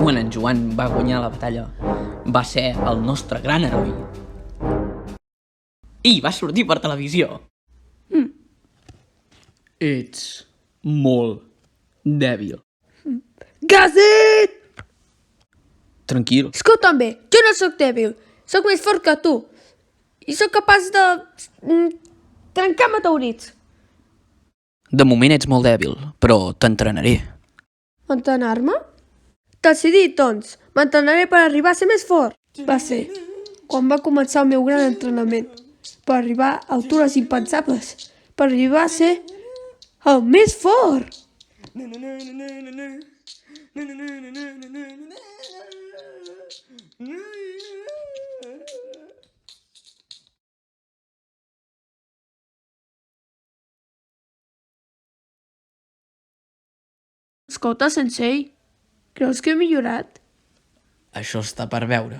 quan en Joan va guanyar la batalla, va ser el nostre gran heroi. I va sortir per televisió. Ets molt dèbil. Gazet! Tranquil. Escolta'm bé, jo no sóc dèbil, sóc més fort que tu. I sóc capaç de trencar meteorits. De moment ets molt dèbil, però t'entrenaré. Entrenar-me? Decidit, doncs. M'entrenaré per arribar a ser més fort. Va ser quan va començar el meu gran entrenament. Per arribar a altures impensables. Per arribar a ser el més fort. Escolta, sensei, creus que he millorat? Això està per veure.